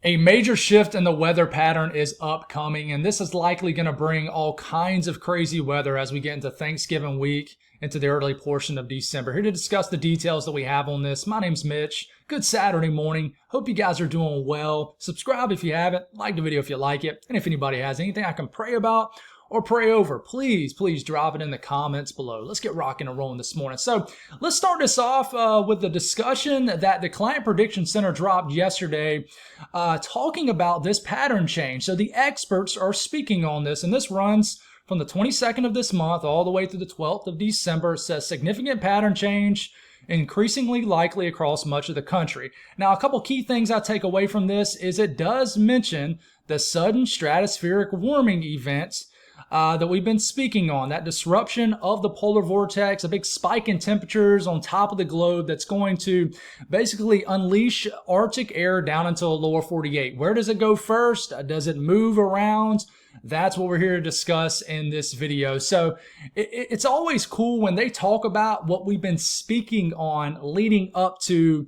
A major shift in the weather pattern is upcoming, and this is likely going to bring all kinds of crazy weather as we get into Thanksgiving week, into the early portion of December. Here to discuss the details that we have on this. My name's Mitch. Good Saturday morning. Hope you guys are doing well. Subscribe if you haven't. Like the video if you like it. And if anybody has anything I can pray about or pray over, please drop it in the comments below. Let's get rocking and rolling this morning. So let's start this off with the discussion that the Client Prediction Center dropped yesterday, talking about this pattern change. So the experts are speaking on this, and this runs from the 22nd of this month all the way through the 12th of December. It says significant pattern change, increasingly likely across much of the country. Now, a couple key things I take away from this is it does mention the sudden stratospheric warming events that we've been speaking on, that disruption of the polar vortex, a big spike in temperatures on top of the globe that's going to basically unleash Arctic air down into the lower 48. Where does it go first? Does it move around? That's what we're here to discuss in this video. So it's always cool when they talk about what we've been speaking on leading up to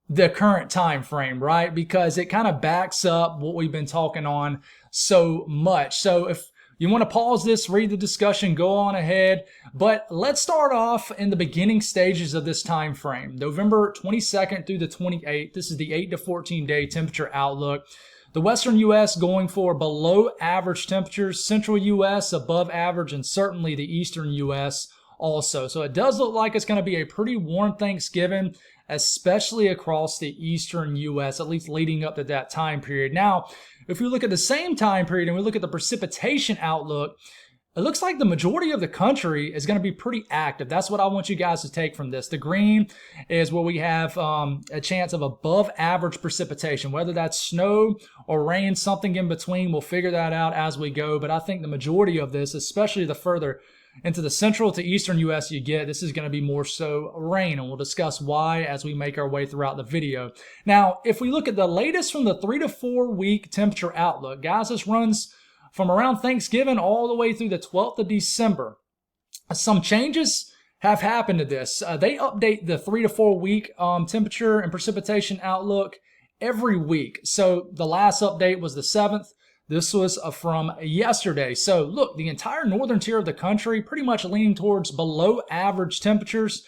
the current time frame, right? Because it kind of backs up what we've been talking on so much. So if you want to pause this, read the discussion, go on ahead. But let's start off in the beginning stages of this time frame. November 22nd through the 28th. This is the 8 to 14 day temperature outlook. The western U.S. going for below average temperatures, central U.S. above average, and certainly the eastern U.S. also. So it does look like it's going to be a pretty warm Thanksgiving, especially across the eastern U.S., at least leading up to that time period. Now, if we look at the same time period and we look at the precipitation outlook, it looks like the majority of the country is going to be pretty active. That's what I want you guys to take from this. The green is where we have a chance of above average precipitation, whether that's snow or rain, something in between. We'll figure that out as we go. But I think the majority of this, especially the further into the central to eastern U.S. you get, this is going to be more so rain, and we'll discuss why as we make our way throughout the video. Now, if we look at the latest from the 3 to 4 week temperature outlook, guys, this runs from around Thanksgiving all the way through the 12th of December. Some changes have happened to this. They update the 3 to 4 week temperature and precipitation outlook every week. So the last update was the 7th. This was from yesterday. So look, the entire northern tier of the country pretty much leaning towards below average temperatures,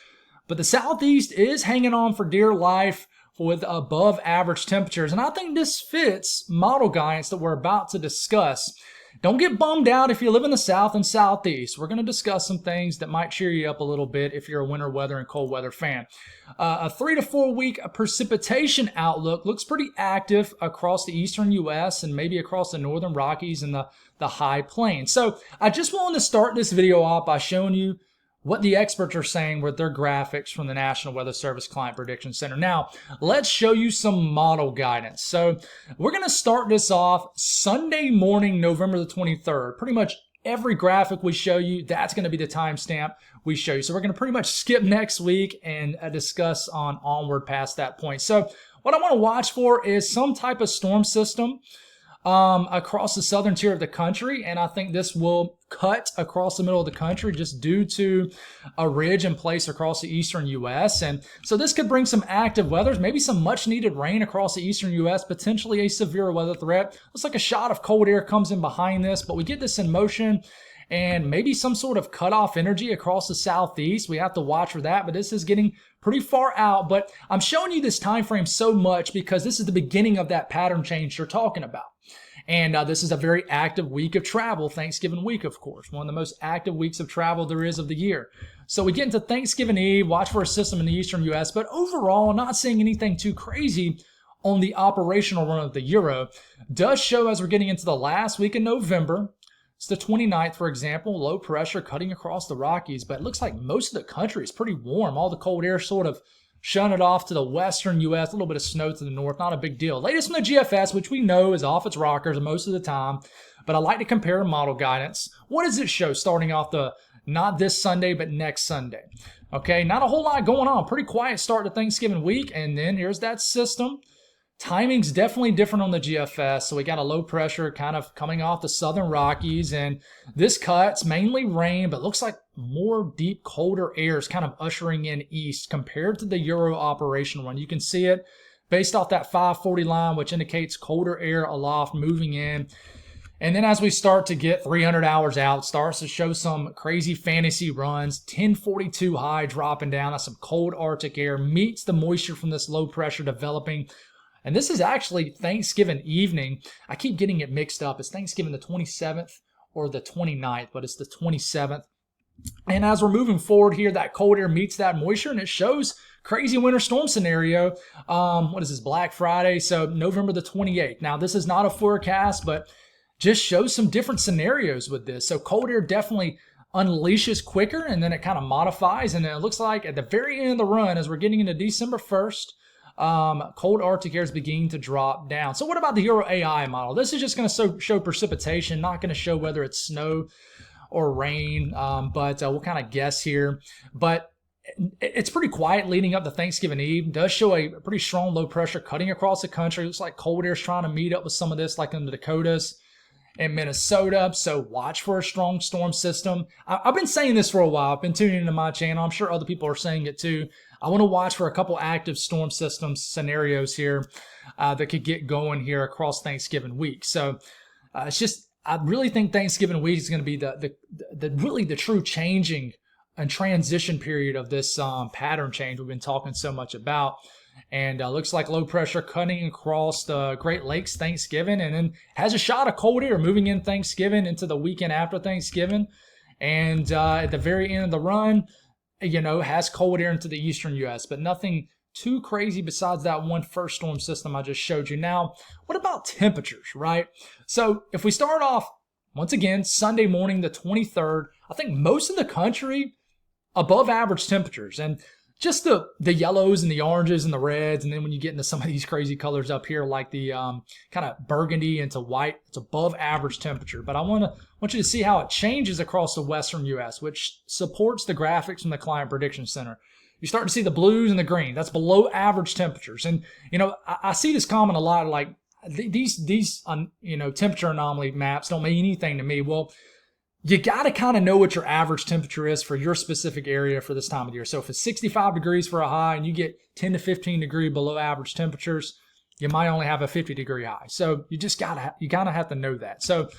but the southeast is hanging on for dear life with above average temperatures. And I think this fits model guidance that we're about to discuss. Don't get bummed out if you live in the south and southeast. We're going to discuss some things that might cheer you up a little bit if you're a winter weather and cold weather fan. A 3 to 4 week precipitation outlook looks pretty active across the eastern U.S. and maybe across the northern Rockies and the high plains. So I just wanted to start this video off by showing you what the experts are saying with their graphics from the National Weather Service Client Prediction Center. Now, let's show you some model guidance. So we're going to start this off Sunday morning, November the 23rd. Pretty much every graphic we show you, that's going to be the timestamp we show you. So we're going to pretty much skip next week and discuss on onward past that point. So what I want to watch for is some type of storm system across the southern tier of the country, and I think this will cut across the middle of the country just due to a ridge in place across the eastern U.S. And so this could bring some active weather, maybe some much needed rain across the eastern U.S., potentially a severe weather threat. Looks like a shot of cold air comes in behind this, but we get this in motion and maybe some sort of cutoff energy across the southeast. We have to watch for that, but this is getting pretty far out. But I'm showing you this time frame so much because this is the beginning of that pattern change you're talking about. And this is a very active week of travel, Thanksgiving week, of course, one of the most active weeks of travel there is of the year. So we get into Thanksgiving Eve, watch for a system in the eastern U.S., but overall, not seeing anything too crazy on the operational run of the Euro. Does show as we're getting into the last week of November. It's the 29th, for example, low pressure cutting across the Rockies, but it looks like most of the country is pretty warm. All the cold air sort of shunted off to the western U.S., a little bit of snow to the north, not a big deal. Latest from the GFS, which we know is off its rockers most of the time, but I like to compare model guidance. What does it show starting off not this Sunday, but next Sunday? Okay, not a whole lot going on. Pretty quiet start to Thanksgiving week, and then here's that system. Timing's definitely different on the GFS, so we got a low pressure kind of coming off the southern Rockies, and this cuts mainly rain, but looks like more deep, colder air is kind of ushering in east compared to the Euro operational one. You can see it based off that 540 line, which indicates colder air aloft moving in. And then as we start to get 300 hours out, starts to show some crazy fantasy runs. 1042 high dropping down. That's some cold Arctic air. Meets the moisture from this low pressure developing. And this is actually Thanksgiving evening. I keep getting it mixed up. It's Thanksgiving the 27th or the 29th, but it's the 27th. And as we're moving forward here, that cold air meets that moisture, and it shows crazy winter storm scenario. What is this, Black Friday? So November the 28th. Now, this is not a forecast, but just shows some different scenarios with this. So cold air definitely unleashes quicker, and then it kind of modifies. And then it looks like at the very end of the run, as we're getting into December 1st, cold Arctic air is beginning to drop down. So what about the Euro AI model? This is just going to show precipitation, not going to show whether it's snow or rain, but we'll kind of guess here. But it's pretty quiet leading up to Thanksgiving Eve. It does show a pretty strong low pressure cutting across the country. It looks like cold air is trying to meet up with some of this, like in the Dakotas and Minnesota. So watch for a strong storm system. I've been saying this for a while. I've been tuning into my channel. I'm sure other people are saying it too. I want to watch for a couple active storm system scenarios here that could get going here across Thanksgiving week. So it's just, I really think Thanksgiving week is going to be the true changing and transition period of this pattern change we've been talking so much about. And looks like low pressure cutting across the Great Lakes Thanksgiving, and then has a shot of cold air moving in Thanksgiving into the weekend after Thanksgiving. And at the very end of the run, has cold air into the eastern U.S., but nothing too crazy besides that one first storm system I just showed you. Now, what about temperatures, right? So if we start off, once again, Sunday morning, the 23rd, I think most of the country above average temperatures. And just the yellows and the oranges and the reds, and then when you get into some of these crazy colors up here, like the kind of burgundy into white, it's above average temperature. But I want you to see how it changes across the western U.S., which supports the graphics from the Climate Prediction Center. You start to see the blues and the green. That's below average temperatures. And I see this comment a lot, like these temperature anomaly maps don't mean anything to me. Well, you got to kind of know what your average temperature is for your specific area for this time of year. So if it's 65 degrees for a high and you get 10 to 15 degree below average temperatures, you might only have a 50 degree high. So you just gotta have to know that. So,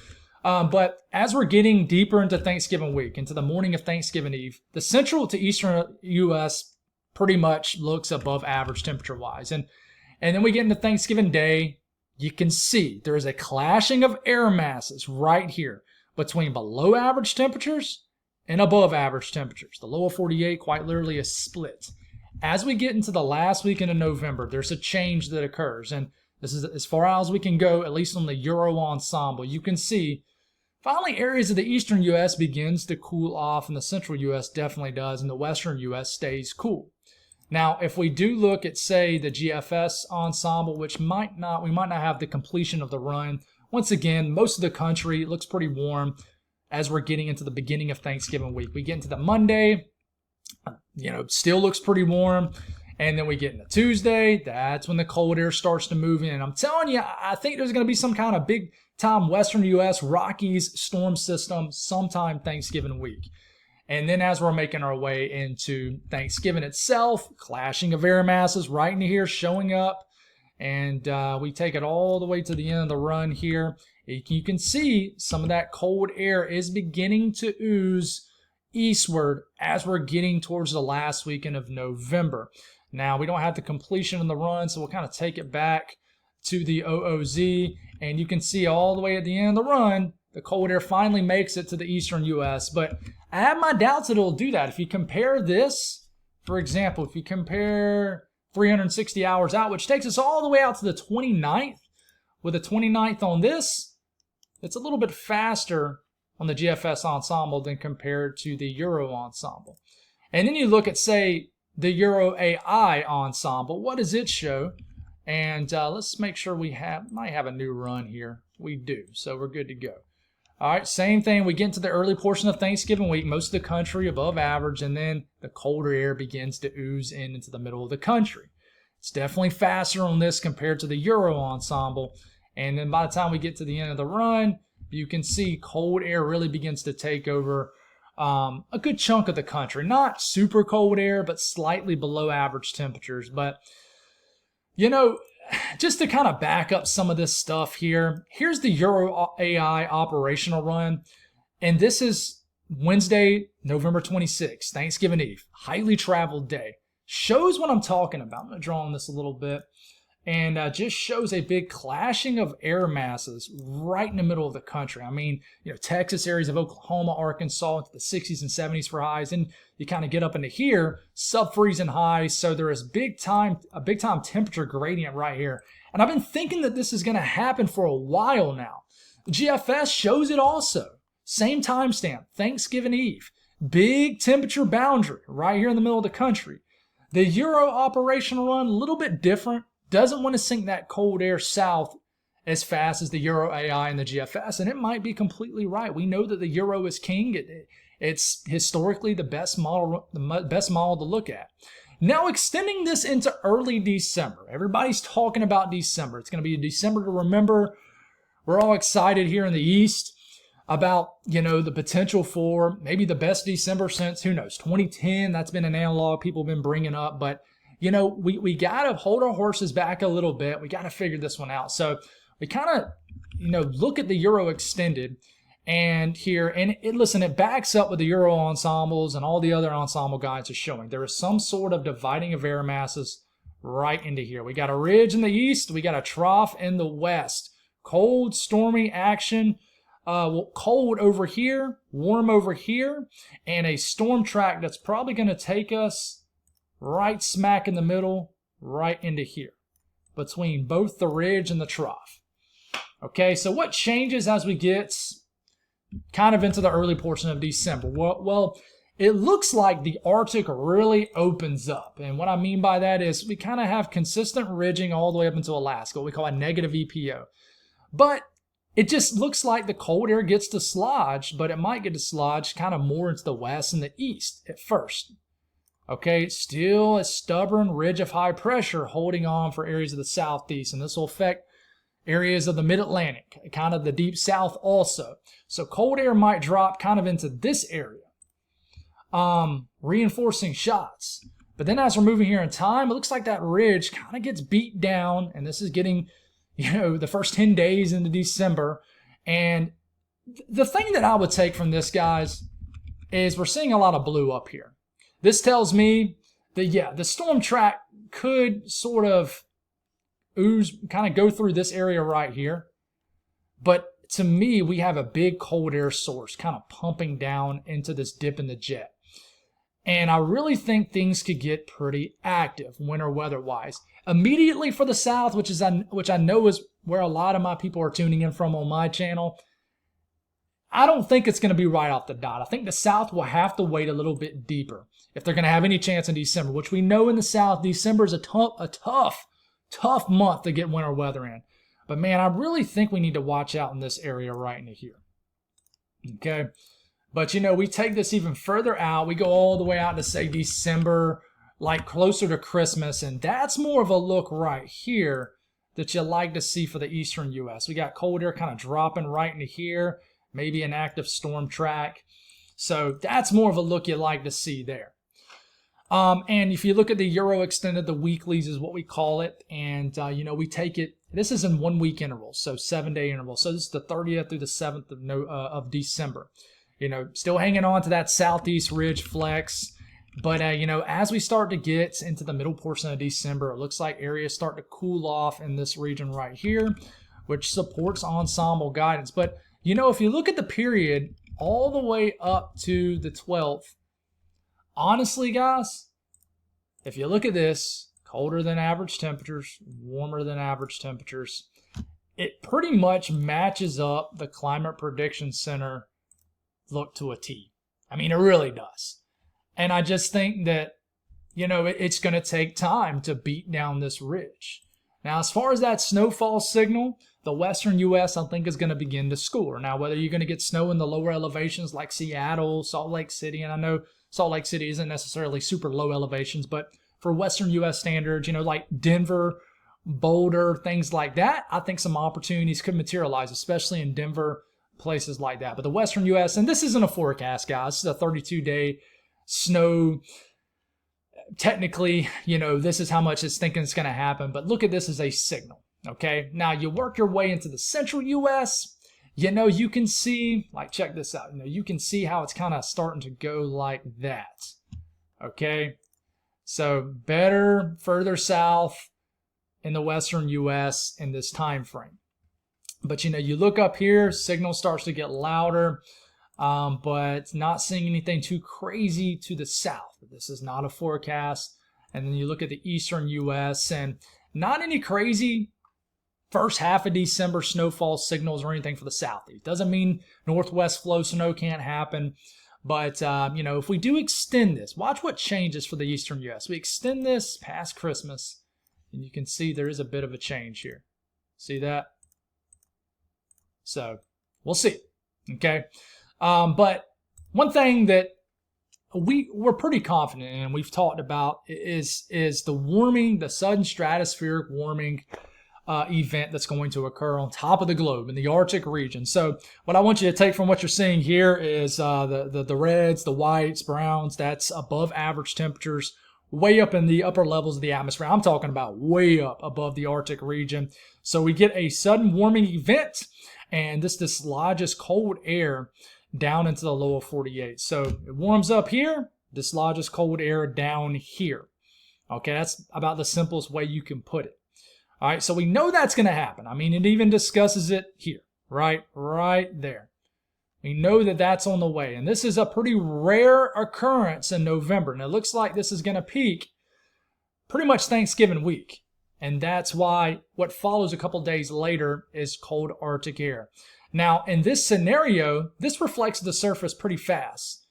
but as we're getting deeper into Thanksgiving week, into the morning of Thanksgiving Eve, the central to eastern U.S. pretty much looks above average temperature wise. And then we get into Thanksgiving Day, you can see there is a clashing of air masses right here between below average temperatures and above average temperatures. The lower 48 quite literally is split. As we get into the last weekend of November, there's a change that occurs. And this is as far out as we can go, at least on the Euro ensemble. You can see finally areas of the eastern U.S. begins to cool off, and the central U.S. definitely does, and the western U.S. stays cool. Now, if we do look at, say, the GFS ensemble, which we might not have the completion of the run. Once again, most of the country looks pretty warm as we're getting into the beginning of Thanksgiving week. We get into the Monday, still looks pretty warm. And then we get into Tuesday, that's when the cold air starts to move in. And I'm telling you, I think there's going to be some kind of big time Western U.S. Rockies storm system sometime Thanksgiving week. And then as we're making our way into Thanksgiving itself, clashing of air masses right into here showing up. And we take it all the way to the end of the run here. You can see some of that cold air is beginning to ooze eastward as we're getting towards the last weekend of November. Now, we don't have the completion of the run, so we'll kind of take it back to the OOZ. And you can see all the way at the end of the run, the cold air finally makes it to the eastern U.S. But I have my doubts that it'll do that. If you compare this, for example, if you compare 360 hours out, which takes us all the way out to the 29th. With the 29th on this, it's a little bit faster on the GFS ensemble than compared to the Euro ensemble. And then you look at, say, the Euro AI ensemble. What does it show? And let's make sure we might have a new run here. We do, so we're good to go. All right, same thing. We get into the early portion of Thanksgiving week, most of the country above average, and then the colder air begins to ooze into the middle of the country. It's definitely faster on this compared to the Euro ensemble. And then by the time we get to the end of the run, you can see cold air really begins to take over a good chunk of the country. Not super cold air, but slightly below average temperatures. But You know, just to kind of back up some of this stuff here, here's the Euro AI operational run. And this is Wednesday, November 26th, Thanksgiving Eve, highly traveled day. Shows what I'm talking about. I'm going to draw on this a little bit. And just shows a big clashing of air masses right in the middle of the country. I mean, Texas, areas of Oklahoma, Arkansas, into the 60s and 70s for highs, and you kind of get up into here, sub-freezing highs. So there is a big time temperature gradient right here. And I've been thinking that this is going to happen for a while now. GFS shows it also. Same timestamp, Thanksgiving Eve. Big temperature boundary right here in the middle of the country. The Euro operational run, a little bbit different. Doesn't want to sink that cold air south as fast as the Euro AI and the GFS, and it might be completely right. We know that the Euro is king. It's historically the best model to look at. Now extending this into early December. Everybody's talking about December. It's going to be a December to remember. We're all excited here in the East about, the potential for maybe the best December since, who knows, 2010. That's been an analog people have been bringing up, but we got to hold our horses back a little bit. We got to figure this one out. So we kind of, look at the Euro extended and here, and it backs up with the Euro ensembles and all the other ensemble guides are showing. There is some sort of dividing of air masses right into here. We got a ridge in the east. We got a trough in the west. Cold, stormy action. Cold over here, warm over here, and a storm track that's probably going to take us right smack in the middle, right into here, between both the ridge and the trough. Okay, so what changes as we get kind of into the early portion of December? Well, it looks like the Arctic really opens up. And what I mean by that is we kind of have consistent ridging all the way up into Alaska, what we call a negative EPO. But it just looks like the cold air gets dislodged, but it might get dislodged kind of more into the west and the east at first. Okay, still a stubborn ridge of high pressure holding on for areas of the southeast, and this will affect areas of the mid-Atlantic, kind of the deep south also. So cold air might drop kind of into this area, reinforcing shots. But then as we're moving here in time, it looks like that ridge kind of gets beat down, and this is getting, the first 10 days into December. And the thing that I would take from this, guys, is we're seeing a lot of blue up here. This tells me that, the storm track could sort of kind of go through this area right here. But to me, we have a big cold air source kind of pumping down into this dip in the jet. And I really think things could get pretty active winter weather-wise. Immediately for the south, which I know is where a lot of my people are tuning in from on my channel, I don't think it's going to be right off the dot. I think the south will have to wait a little bit deeper if they're going to have any chance in December, which we know in the south, December is a tough month to get winter weather in. But man, I really think we need to watch out in this area right into here. Okay. But we take this even further out. We go all the way out to say December, like closer to Christmas. And that's more of a look right here that you like to see for the eastern U.S. We got cold air kind of dropping right into here, maybe an active storm track. So that's more of a look you like to see there. And if you look at the Euro extended, the weeklies is what we call it. And, we take it, this is in 1 week intervals, so 7-day intervals. So this is the 30th through the 7th of December. Still hanging on to that southeast ridge flex. But, as we start to get into the middle portion of December, it looks like areas start to cool off in this region right here, which supports ensemble guidance. But, if you look at the period all the way up to the 12th, honestly, guys, if you look at this, colder than average temperatures, warmer than average temperatures, it pretty much matches up the Climate Prediction Center look to a T. I mean, it really does. And I just think that, it's going to take time to beat down this ridge. Now, as far as that snowfall signal, the western U.S., I think, is going to begin to score. Now, whether you're going to get snow in the lower elevations like Seattle, Salt Lake City, and I know Salt Lake City isn't necessarily super low elevations, but for western U.S. standards, like Denver, Boulder, things like that, I think some opportunities could materialize, especially in Denver, places like that. But the western U.S., and this isn't a forecast, guys, this is a 32-day snow technically, this is how much it's thinking it's going to happen, but look at this as a signal. Okay, now you work your way into the central U.S., you can see, like, check this out. You can see how it's kind of starting to go like that. Okay, so better further south in the western U.S. in this time frame. But, you look up here, signal starts to get louder, but not seeing anything too crazy to the south. This is not a forecast. And then you look at the eastern U.S. and not any crazy first half of December snowfall signals or anything for the southeast. Doesn't mean northwest flow snow can't happen. But, if we do extend this, watch what changes for the eastern U.S. We extend this past Christmas, and you can see there is a bit of a change here. See that? So we'll see. Okay. But one thing that we're pretty confident in, and we've talked about, is the warming, the sudden stratospheric warming event that's going to occur on top of the globe in the Arctic region. So what I want you to take from what you're seeing here is the reds, the whites, browns. That's above average temperatures, way up in the upper levels of the atmosphere. I'm talking about way up above the Arctic region. So we get a sudden warming event, and this dislodges cold air down into the lower 48. So it warms up here, dislodges cold air down here. Okay, that's about the simplest way you can put it. All right, so we know that's going to happen. I mean, it even discusses it here, right there. We know that that's on the way. And this is a pretty rare occurrence in November. And it looks like this is going to peak pretty much Thanksgiving week. And that's why what follows a couple days later is cold Arctic air. Now, in this scenario, this reflects the surface pretty fast.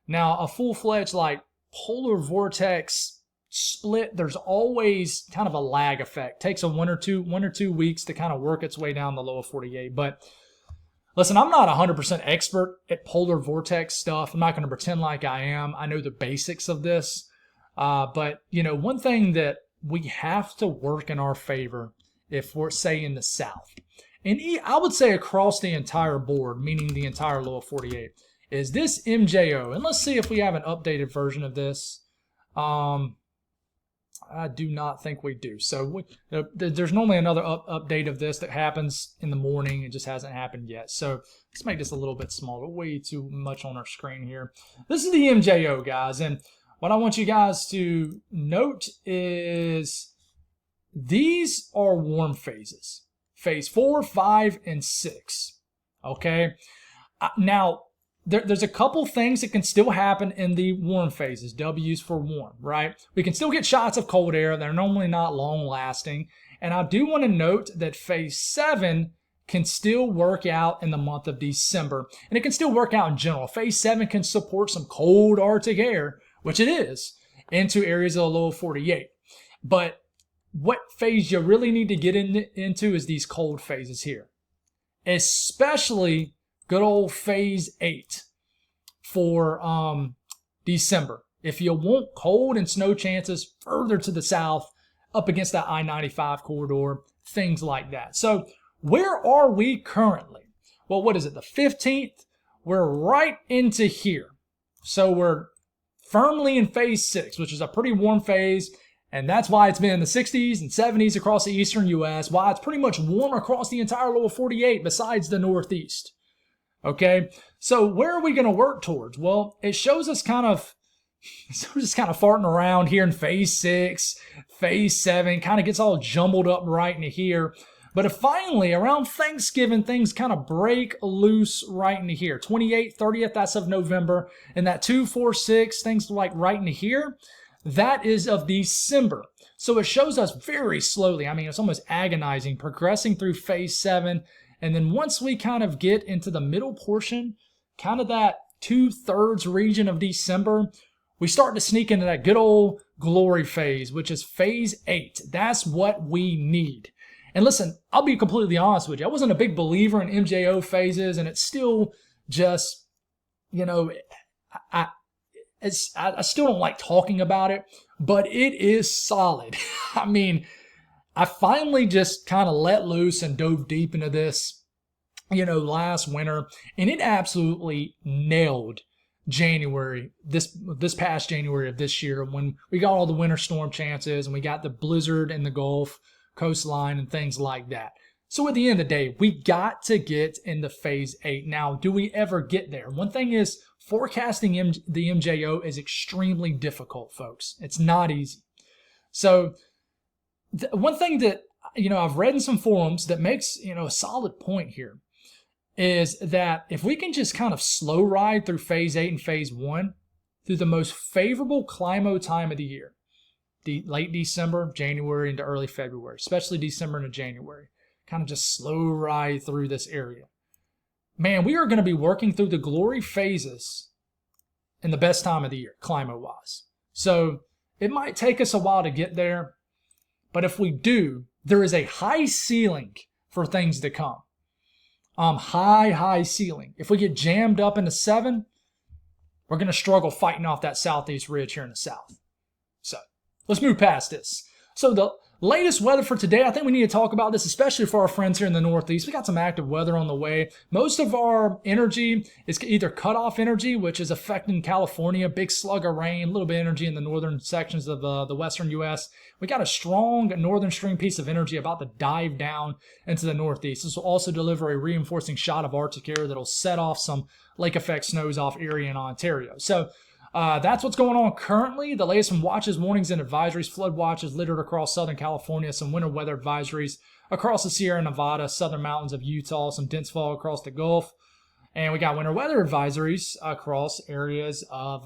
Now, a full-fledged like polar vortex split, there's always kind of a lag effect. Takes a one or two weeks to kind of work its way down the lower 48. But listen, I'm not 100% expert at polar vortex stuff. I'm not going to pretend like I am. I know the basics of this. But, one thing that we have to work in our favor if we're, say, in the south, and I would say across the entire board, meaning the entire lower 48, is this MJO. And let's see if we have an updated version of this. I do not think we do. So there's normally another update of this that happens in the morning. It just hasn't happened yet. So let's make this a little bit smaller. Way too much on our screen here. This is the MJO, guys. And what I want you guys to note is these are warm phases. Phase 4, 5, and 6. Okay? Now, there's a couple things that can still happen in the warm phases. W's for warm, right? We can still get shots of cold air. They're normally not long lasting. And I do want to note that phase 7 can still work out in the month of December. And it can still work out in general. Phase 7 can support some cold Arctic air, which it is, into areas of the lower 48. But what phase you really need to get into is these cold phases here. Especially good old phase 8 for December. If you want cold and snow chances further to the south, up against that I-95 corridor, things like that. So where are we currently? Well, what is it, the 15th? We're right into here. So we're firmly in phase 6, which is a pretty warm phase. And that's why it's been in the 60s and 70s across the eastern U.S., why it's pretty much warm across the entire lower 48 besides the northeast. Okay, so where are we going to work towards? Well, it shows us kind of farting around here in phase 6, phase 7, kind of gets all jumbled up right into here. But if finally, around Thanksgiving, things kind of break loose right into here. 28th, 30th, that's of November. And that 2, 4, 6, things like right into here, that is of December. So it shows us very slowly, I mean, it's almost agonizing, progressing through phase 7. And then once we kind of get into the middle portion, kind of that 2/3 region of December, we start to sneak into that good old glory phase, which is phase 8. That's what we need. And listen, I'll be completely honest with you. I wasn't a big believer in MJO phases, and it's still just, I still don't like talking about it, but it is solid. I mean, I finally just kind of let loose and dove deep into this, last winter, and it absolutely nailed January, this past January of this year, when we got all the winter storm chances and we got the blizzard in the Gulf coastline and things like that. So at the end of the day, we got to get into phase 8. Now, do we ever get there? One thing is forecasting the MJO is extremely difficult, folks. It's not easy. So one thing that, I've read in some forums that makes, a solid point here is that if we can just kind of slow ride through phase 8 and phase 1 through the most favorable climo time of the year, late December, January into early February, especially December into January, kind of just slow ride through this area. Man, we are going to be working through the glory phases in the best time of the year, climo-wise. So it might take us a while to get there, but if we do, there is a high ceiling for things to come. High ceiling. If we get jammed up into 7, we're going to struggle fighting off that southeast ridge here in the south. So let's move past this. So the latest weather for today, I think we need to talk about this, especially for our friends here in the Northeast. We got some active weather on the way. Most of our energy is either cutoff energy, which is affecting California, big slug of rain, a little bit of energy in the northern sections of the western U.S. We got a strong northern stream piece of energy about to dive down into the Northeast. This will also deliver a reinforcing shot of Arctic air that'll set off some lake effect snows off Erie and Ontario. So that's what's going on currently. The latest from watches, warnings, and advisories. Flood watches littered across Southern California. Some winter weather advisories across the Sierra Nevada, southern mountains of Utah. Some dense fog across the Gulf. And we got winter weather advisories across areas of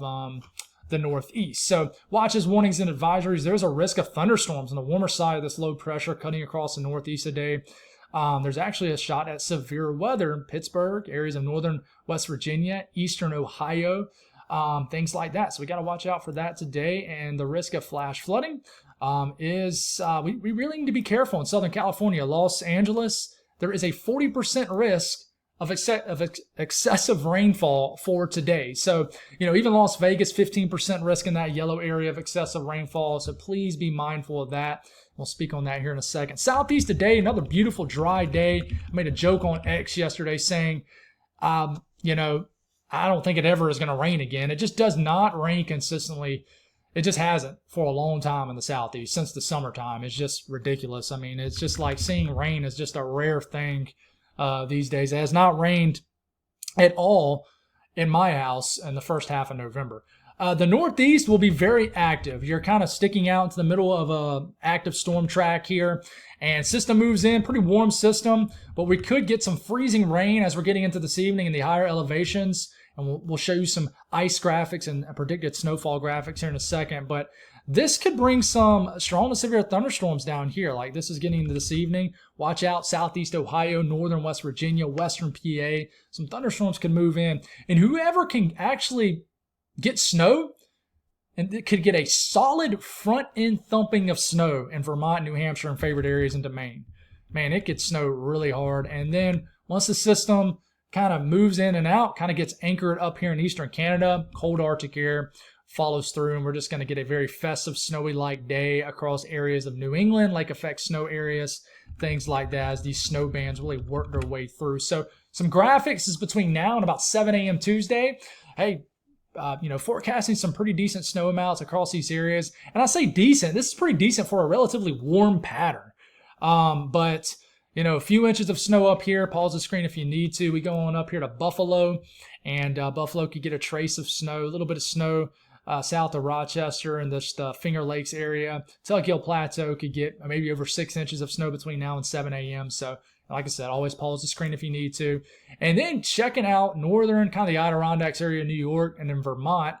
the Northeast. So watches, warnings, and advisories. There's a risk of thunderstorms on the warmer side of this low pressure cutting across the Northeast today. There's actually a shot at severe weather in Pittsburgh, areas of northern West Virginia, eastern Ohio. Things like that. So we got to watch out for that today. And the risk of flash flooding is we really need to be careful in Southern California. Los Angeles, there is a 40% risk of excessive rainfall for today. So, even Las Vegas, 15% risk in that yellow area of excessive rainfall. So please be mindful of that. We'll speak on that here in a second. Southeast today, another beautiful dry day. I made a joke on X yesterday saying, I don't think it ever is going to rain again. It just does not rain consistently. It just hasn't for a long time in the Southeast since the summertime. It's just ridiculous. I mean, it's just like seeing rain is just a rare thing these days. It has not rained at all in my house in the first half of November. The Northeast will be very active. You're kind of sticking out into the middle of a active storm track here. And system moves in, pretty warm system, but we could get some freezing rain as we're getting into this evening in the higher elevations. And we'll show you some ice graphics and predicted snowfall graphics here in a second. But this could bring some strong to severe thunderstorms down here. Like this is getting into this evening. Watch out, southeast Ohio, northern West Virginia, western PA. Some thunderstorms could move in. And whoever can actually get snow and it could get a solid front-end thumping of snow in Vermont, New Hampshire, and favorite areas into Maine. Man, it could snow really hard. And then once the system kind of moves in and out, kind of gets anchored up here in eastern Canada, cold Arctic air follows through, and we're just going to get a very festive, snowy-like day across areas of New England, lake effect snow areas, things like that, as these snow bands really work their way through. So some graphics is between now and about 7 a.m. Tuesday. Hey, forecasting some pretty decent snow amounts across these areas. And I say decent, this is pretty decent for a relatively warm pattern. But a few inches of snow up here. Pause the screen if you need to. We go on up here to Buffalo, and Buffalo could get a trace of snow, a little bit of snow south of Rochester and the Finger Lakes area. Tuck Plateau could get maybe over 6 inches of snow between now and 7 a.m. So, like I said, always pause the screen if you need to. And then checking out northern, kind of the Adirondacks area of New York and then Vermont.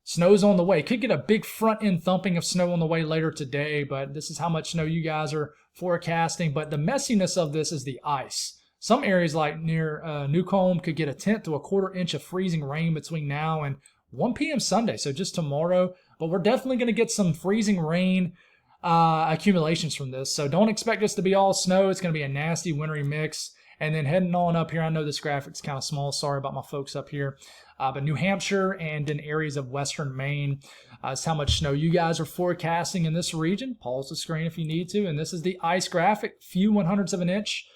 Snow's on the way. Could get a big front-end thumping of snow on the way later today, but this is how much snow you guys are forecasting. But the messiness of this is the ice. Some areas like near Newcomb could get a 1/10 to a 1/4 inch of freezing rain between now and 1 p.m. Sunday, so just tomorrow. But we're definitely going to get some freezing rain accumulations from this. So don't expect this to be all snow. It's going to be a nasty wintry mix. And then heading on up here, I know this graphic's kind of small. Sorry about my folks up here. But New Hampshire and in areas of western Maine is how much snow you guys are forecasting in this region. Pause the screen if you need to. And this is the ice graphic. Few 1/100ths of an inch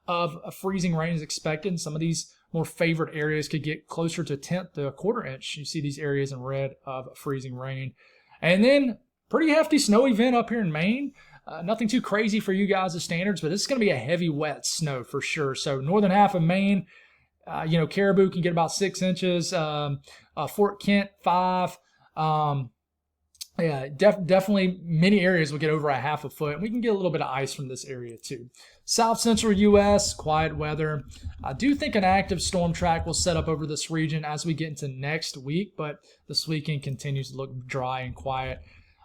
of freezing rain is expected in some of these more favored areas could get closer to 1/10 to 1/4 inch. You see these areas in red of freezing rain. And then pretty hefty snow event up here in Maine. Nothing too crazy for you guys' standards, but it's going to be a heavy, wet snow for sure. So northern half of Maine, Caribou can get about 6 inches. Fort Kent, 5. Definitely many areas will get over a 1/2 foot. And we can get a little bit of ice from this area too. South central U.S., quiet weather. I do think an active storm track will set up over this region as we get into next week, but this weekend continues to look dry and quiet.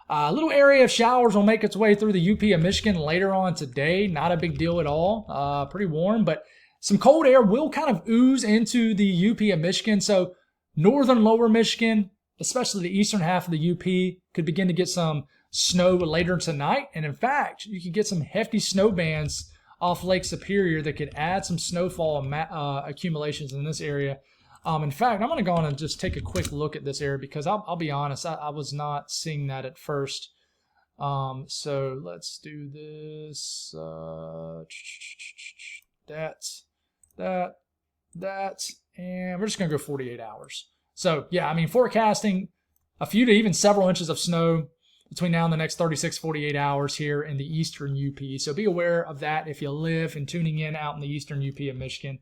A little area of showers will make its way through the UP of Michigan later on today. Not a big deal at all. Pretty warm, but some cold air will kind of ooze into the UP of Michigan. So northern lower Michigan, especially the eastern half of the UP, could begin to get some snow later tonight. And in fact, you could get some hefty snow bands off Lake Superior that could add some snowfall accumulations in this area. In fact, I'm going to go on and just take a quick look at this area because I'll be honest, I was not seeing that at first. So let's do this. That, and we're just going to go 48 hours. So yeah, I mean, forecasting a few to even several inches of snow between now and the next 36, 48 hours here in the eastern UP. So be aware of that if you live and tuning in out in the eastern UP of Michigan.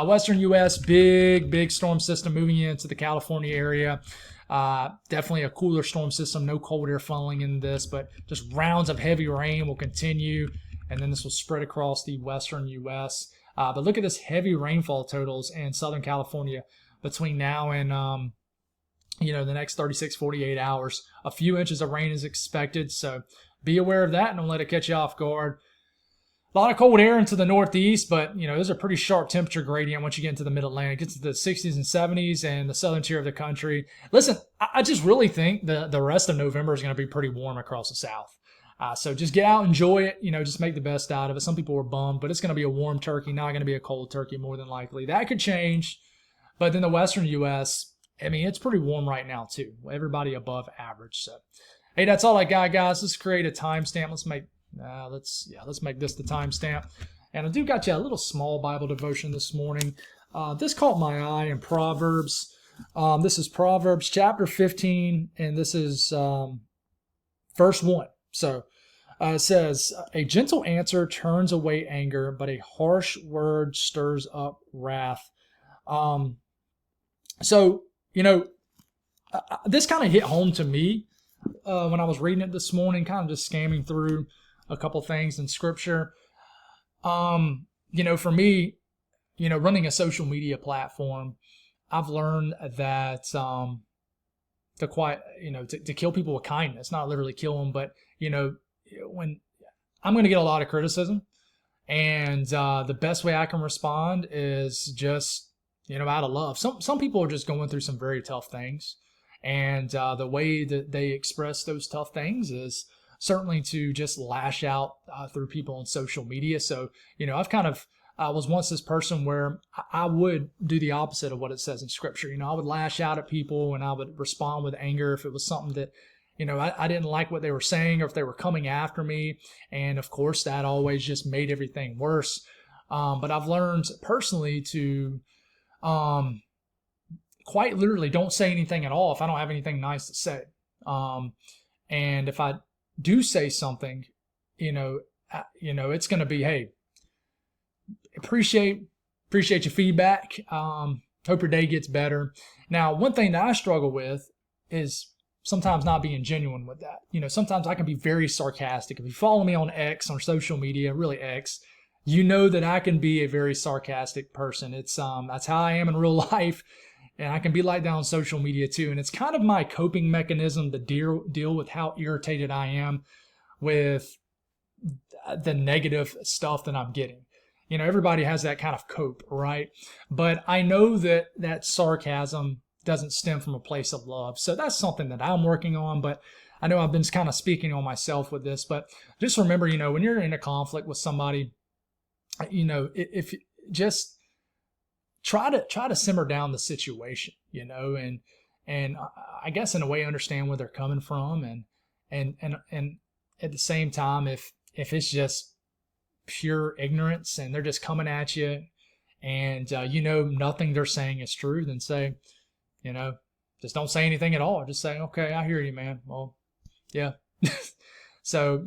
Western U.S., big storm system moving into the California area. Definitely a cooler storm system, no cold air funneling in this, but just rounds of heavy rain will continue, and then this will spread across the western U.S. But look at this heavy rainfall totals in Southern California between now and the next 36, 48 hours. A few inches of rain is expected, so be aware of that and don't let it catch you off guard. A lot of cold air into the northeast, but there's a pretty sharp temperature gradient once you get into the mid-Atlantic. It gets to the 60s and 70s and the southern tier of the country. Listen, I just really think the rest of November is going to be pretty warm across the south. So just get out, enjoy it, just make the best out of it. Some people were bummed, but it's going to be a warm turkey, not going to be a cold turkey more than likely. That could change, but then the western U.S., I mean, it's pretty warm right now too. Everybody above average. So, hey, that's all I got, guys. Let's create a timestamp. Let's make this the timestamp. And I do got you a little small Bible devotion this morning. This caught my eye in Proverbs. This is Proverbs chapter 15, and this is verse 1. So it says, "A gentle answer turns away anger, but a harsh word stirs up wrath." This kind of hit home to me when I was reading it this morning, kind of just scamming through a couple things in scripture. For me, running a social media platform, I've learned that to kill people with kindness, not literally kill them, but when I'm going to get a lot of criticism, and the best way I can respond is just out of love. Some people are just going through some very tough things, and the way that they express those tough things is certainly to just lash out through people on social media. So, I've kind of was once this person where I would do the opposite of what it says in scripture. I would lash out at people and I would respond with anger if it was something that, I didn't like what they were saying or if they were coming after me. And of course, that always just made everything worse. But I've learned personally to quite literally don't say anything at all if I don't have anything nice to say. And if I do say something, it's going to be, hey, appreciate your feedback. Hope your day gets better. Now, one thing that I struggle with is sometimes not being genuine with that. Sometimes I can be very sarcastic. If you follow me on X or social media, really X, that I can be a very sarcastic person. It's that's how I am in real life. And I can be like that on social media too. And it's kind of my coping mechanism to deal with how irritated I am with the negative stuff that I'm getting. Everybody has that kind of cope, right? But I know that sarcasm doesn't stem from a place of love. So that's something that I'm working on. But I know I've been kind of speaking on myself with this. But just remember, when you're in a conflict with somebody, if just try to simmer down the situation, and I guess in a way understand where they're coming from, and at the same time, if it's just pure ignorance and they're just coming at you and nothing they're saying is true, then say, just don't say anything at all. Just say, okay, I hear you, man. Well, yeah. So,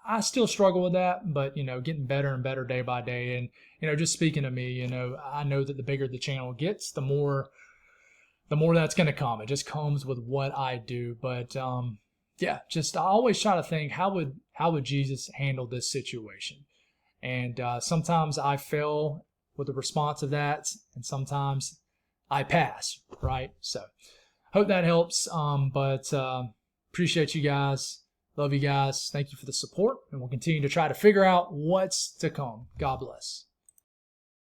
I still struggle with that, but, getting better and better day by day. And, just speaking to me, I know that the bigger the channel gets, the more that's going to come. It just comes with what I do. But, yeah, just I always try to think, how would Jesus handle this situation? And sometimes I fail with the response of that, and sometimes I pass, right? So hope that helps. But appreciate you guys. Love you guys. Thank you for the support, and we'll continue to try to figure out what's to come. God bless.